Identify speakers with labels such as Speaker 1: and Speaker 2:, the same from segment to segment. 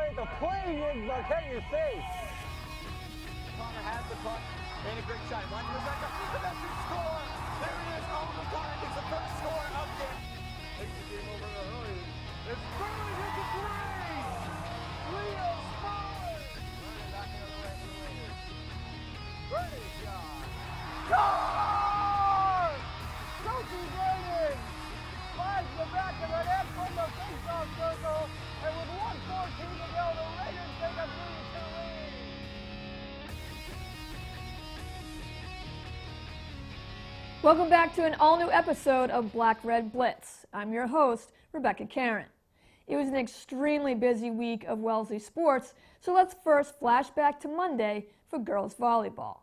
Speaker 1: great. The play is, can you see?
Speaker 2: Connor has the puck. Made a great shot. Watch the back up. That's the score. There it is. Oh, the Connor gets the first score up there.
Speaker 1: Takes the game over the early. It's Burley with the three. Leo scores. Running back the other way for the Raiders. Great shot. Score! Sophie Brayden slides the back of the net from the face-off circle, and with 1:14 to go, the Raiders take a 3-2 lead.
Speaker 3: Welcome back to an all-new episode of Black Red Blitz. I'm your host, Rebecca Karen. It was an extremely busy week of Wellesley sports, so let's first flash back to Monday for girls volleyball.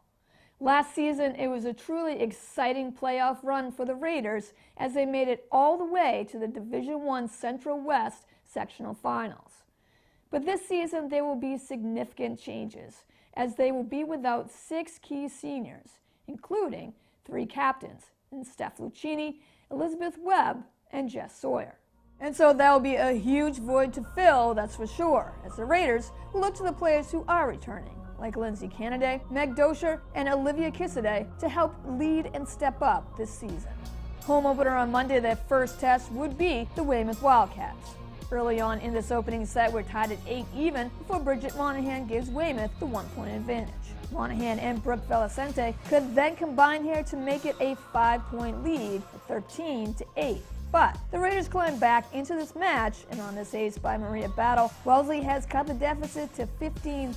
Speaker 3: Last season, it was a truly exciting playoff run for the Raiders as they made it all the way to the Division I Central West sectional finals. But this season, there will be significant changes as they will be without 6 key seniors, including 3 captains in Steph Lucchini, Elizabeth Webb, and Jess Sawyer. And so that will be a huge void to fill, that's for sure, as the Raiders will look to the players who are returning, like Lindsay Canaday, Meg Dosher, and Olivia Kissaday, to help lead and step up this season. Home opener on Monday, their first test would be the Weymouth Wildcats. Early on in this opening set, we're tied at 8 even before Bridget Monahan gives Weymouth the 1-point advantage. Monahan and Brooke Velicente could then combine here to make it a 5-point lead at 13-8. But the Raiders climb back into this match, and on this ace by Maria Battle, Wellesley has cut the deficit to 15-13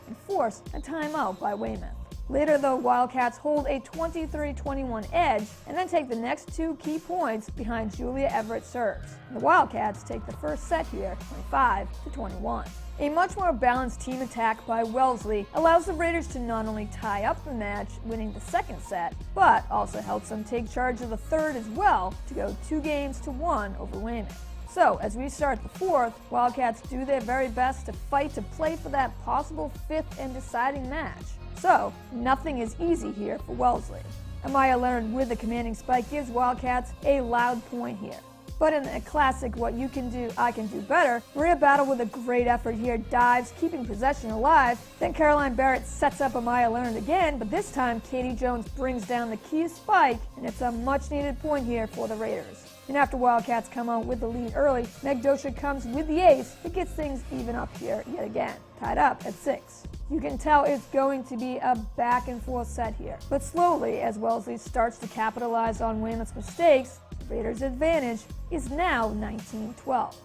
Speaker 3: and forced a timeout by Weymouth. Later, the Wildcats hold a 23-21 edge and then take the next 2 key points behind Julia Everett serves. And the Wildcats take the first set here, 25-21. A much more balanced team attack by Wellesley allows the Raiders to not only tie up the match, winning the second set, but also helps them take charge of the third as well to go 2-1 over Weymouth. So, as we start the fourth, Wildcats do their very best to fight to play for that possible 5th and deciding match. So, nothing is easy here for Wellesley. Amaya Leonard with the commanding spike gives Wildcats a loud point here. But in a classic what you can do, I can do better, Maria Battle with a great effort here dives, keeping possession alive. Then Caroline Barrett sets up Amaya Leonard again, but this time Katie Jones brings down the key spike, and it's a much needed point here for the Raiders. And after Wildcats come out with the lead early, Meg Dosher comes with the ace that gets things even up here yet again, tied up at 6. You can tell it's going to be a back and forth set here. But slowly, as Wellesley starts to capitalize on Weymouth's mistakes, the Raiders' advantage is now 19-12.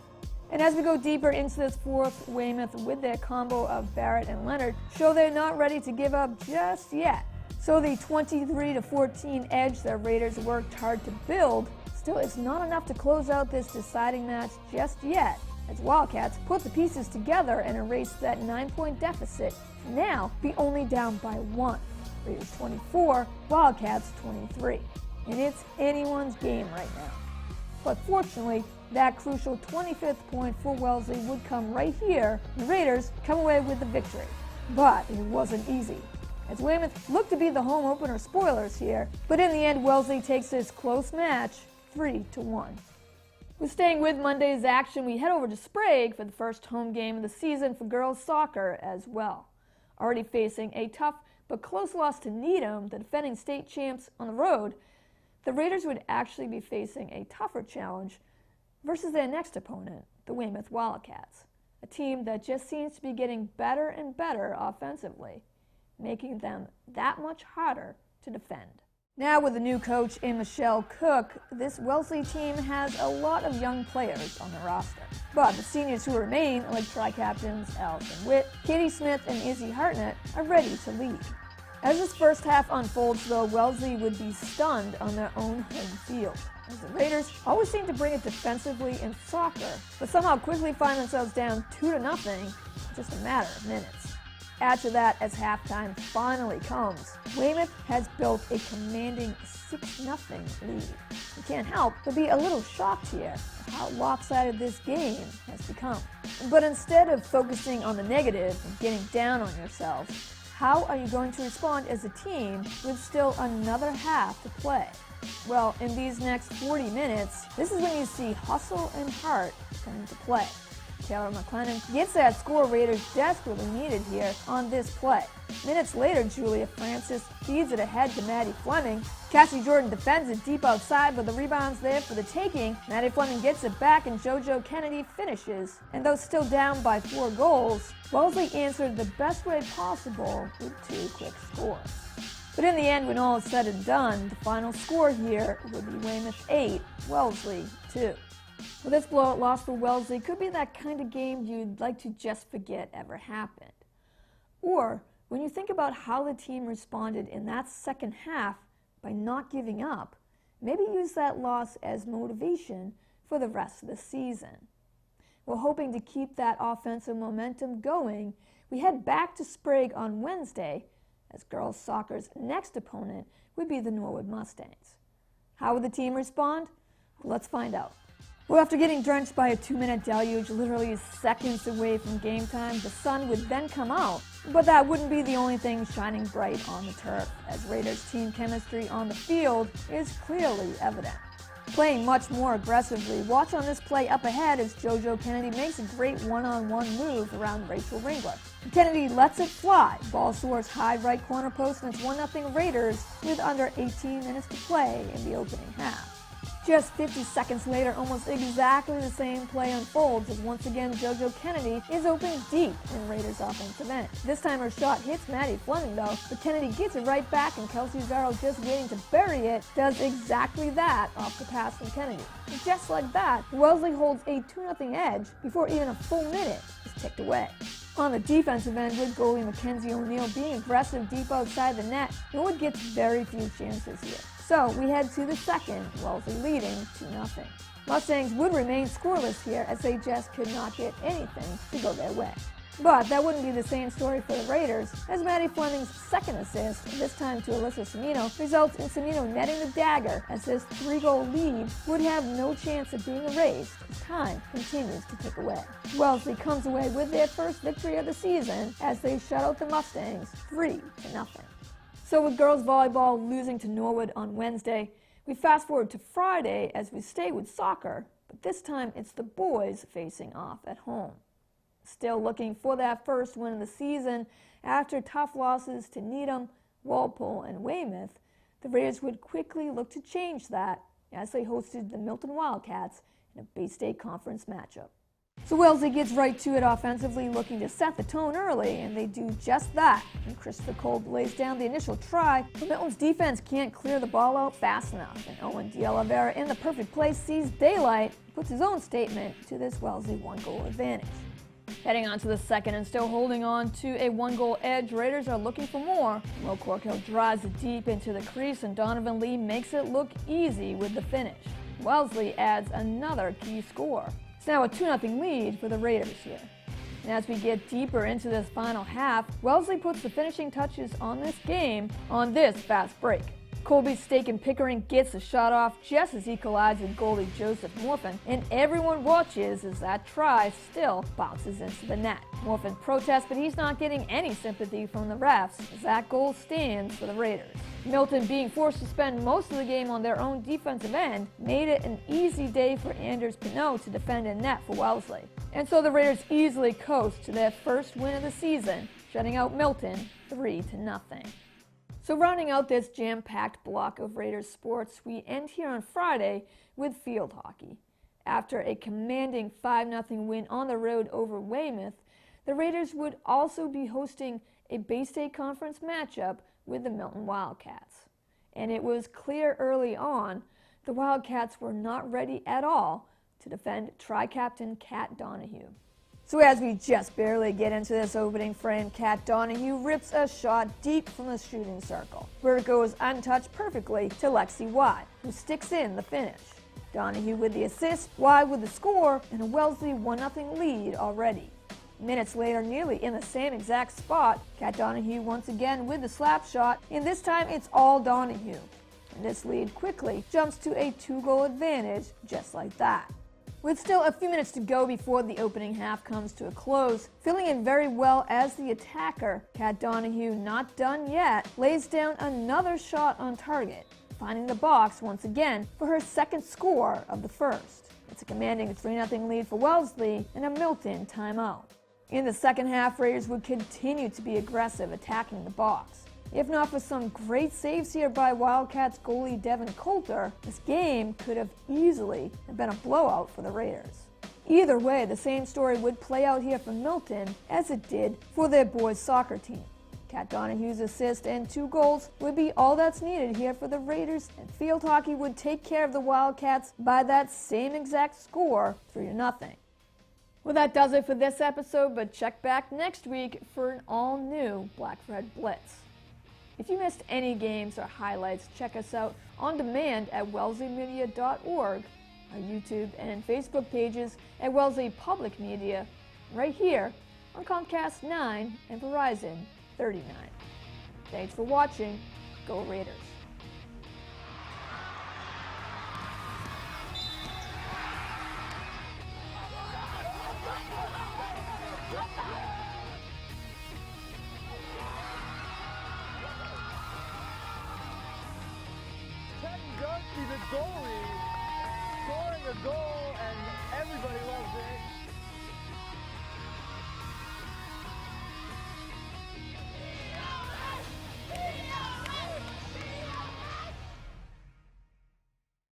Speaker 3: And as we go deeper into this fourth, Weymouth, with their combo of Barrett and Leonard, show they're not ready to give up just yet. So the 23-14 edge that Raiders worked hard to build still is not enough to close out this deciding match just yet, as Wildcats put the pieces together and erase that 9-point deficit to now be only down by 1. Raiders 24, Wildcats 23. And it's anyone's game right now. But fortunately, that crucial 25th point for Wellesley would come right here, and the Raiders come away with the victory. But it wasn't easy, as Weymouth looked to be the home opener spoilers here, but in the end, Wellesley takes this close match 3-1. We're staying with Monday's action. We head over to Sprague for the first home game of the season for girls soccer as well. Already facing a tough but close loss to Needham, the defending state champs, on the road, the Raiders would actually be facing a tougher challenge versus their next opponent, the Weymouth Wildcats, a team that just seems to be getting better and better offensively, making them that much harder to defend. Now with the new coach in Michelle Cook, this Wellesley team has a lot of young players on the roster. But the seniors who remain, like tri-captains Allison Witt, Katie Smith, and Izzy Hartnett, are ready to lead. As this first half unfolds, though, Wellesley would be stunned on their own home field, as the Raiders always seem to bring it defensively in soccer, but somehow quickly find themselves down 2-0 in just a matter of minutes. Add to that, as halftime finally comes, Weymouth has built a commanding 6-0 lead. You can't help but be a little shocked here at how lopsided this game has become. But instead of focusing on the negative and getting down on yourselves, how are you going to respond as a team with still another half to play? Well, in these next 40 minutes, this is when you see hustle and heart come into play. Taylor McLennan gets that score Raiders desperately needed here on this play. Minutes later, Julia Francis feeds it ahead to Maddie Fleming. Cassie Jordan defends it deep outside, but the rebound's there for the taking. Maddie Fleming gets it back, and JoJo Kennedy finishes. And though still down by 4 goals, Wellesley answered the best way possible with 2 quick scores. But in the end, when all is said and done, the final score here would be Weymouth 8, Wellesley 2. Well, this blowout loss for Wellesley could be that kind of game you'd like to just forget ever happened. Or, when you think about how the team responded in that second half by not giving up, maybe use that loss as motivation for the rest of the season. Well, hoping to keep that offensive momentum going, we head back to Sprague on Wednesday, as girls soccer's next opponent would be the Norwood Mustangs. How would the team respond? Well, let's find out. Well, after getting drenched by a 2-minute deluge literally seconds away from game time, the sun would then come out. But that wouldn't be the only thing shining bright on the turf, as Raiders' team chemistry on the field is clearly evident. Playing much more aggressively, watch on this play up ahead as JoJo Kennedy makes a great one-on-one move around Rachel Ringler. Kennedy lets it fly. Ball soars high right corner post, and it's 1-0 Raiders with under 18 minutes to play in the opening half. Just 50 seconds later, almost exactly the same play unfolds as once again JoJo Kennedy is open deep in Raiders' offensive end. This time her shot hits Maddie Fleming though, but Kennedy gets it right back, and Kelsey Zarrow, just waiting to bury it, does exactly that off the pass from Kennedy. And just like that, Wellesley holds a 2-0 edge before even a full minute is ticked away. On the defensive end, with goalie Mackenzie O'Neill being aggressive deep outside the net, Norwood gets very few chances here. So we head to the second, Wellesley leading 2-0. Mustangs would remain scoreless here as they just could not get anything to go their way. But that wouldn't be the same story for the Raiders, as Maddie Fleming's second assist, this time to Alyssa Cimino, results in Cimino netting the dagger, as this 3-goal lead would have no chance of being erased as time continues to tick away. Wellesley comes away with their first victory of the season as they shut out the Mustangs 3-0. So with girls volleyball losing to Norwood on Wednesday, we fast forward to Friday as we stay with soccer, but this time it's the boys facing off at home. Still looking for that first win of the season after tough losses to Needham, Walpole, and Weymouth, the Raiders would quickly look to change that as they hosted the Milton Wildcats in a Bay State Conference matchup. So Wellesley gets right to it offensively, looking to set the tone early, and they do just that. And Christopher Kolb lays down the initial try, but Milton's defense can't clear the ball out fast enough, and Owen D'Oliveira in the perfect place sees daylight, puts his own statement to this Wellesley 1-goal advantage. Heading on to the second and still holding on to a 1-goal edge, Raiders are looking for more. Mo Corkill drives it deep into the crease, and Donovan Lee makes it look easy with the finish. Wellesley adds another key score. It's now a 2-0 lead for the Raiders here. And as we get deeper into this final half, Wellesley puts the finishing touches on this game on this fast break. Colby Staken-Pickering gets the shot off just as he collides with goalie Joseph Morphin, and everyone watches as that try still bounces into the net. Morphin protests, but he's not getting any sympathy from the refs as that goal stands for the Raiders. Milton, being forced to spend most of the game on their own defensive end, made it an easy day for Anders Pinot to defend in net for Wellesley. And so the Raiders easily coast to their first win of the season, shutting out Milton 3-0. So rounding out this jam-packed block of Raiders sports, we end here on Friday with field hockey. After a commanding 5-0 win on the road over Weymouth, the Raiders would also be hosting a Bay State Conference matchup with the Milton Wildcats. And it was clear early on the Wildcats were not ready at all to defend tri-captain Kat Donahue. So as we just barely get into this opening frame, Kat Donahue rips a shot deep from the shooting circle, where it goes untouched perfectly to Lexi Watt, who sticks in the finish. Donahue with the assist, Watt with the score, and a Wellesley 1-0 lead already. Minutes later, nearly in the same exact spot, Kat Donahue once again with the slap shot, and this time it's all Donahue. And this lead quickly jumps to a 2-goal advantage just like that. With still a few minutes to go before the opening half comes to a close, filling in very well as the attacker, Kat Donahue, not done yet, lays down another shot on target, finding the box once again for her second score of the first. It's a commanding 3-0 lead for Wellesley and a Milton timeout. In the second half, Raiders would continue to be aggressive, attacking the box. If not for some great saves here by Wildcats goalie Devin Coulter, this game could have easily been a blowout for the Raiders. Either way, the same story would play out here for Milton as it did for their boys' soccer team. Kat Donahue's assist and 2 goals would be all that's needed here for the Raiders, and field hockey would take care of the Wildcats by that same exact score, 3-0. Well, that does it for this episode, but check back next week for an all-new Black Red Blitz. If you missed any games or highlights, check us out on demand at wellesleymedia.org, our YouTube and Facebook pages at Wellesley Public Media, right here on Comcast 9 and Verizon 39. Thanks for watching. Go Raiders.
Speaker 1: The goalie scoring a goal, and everybody loves it.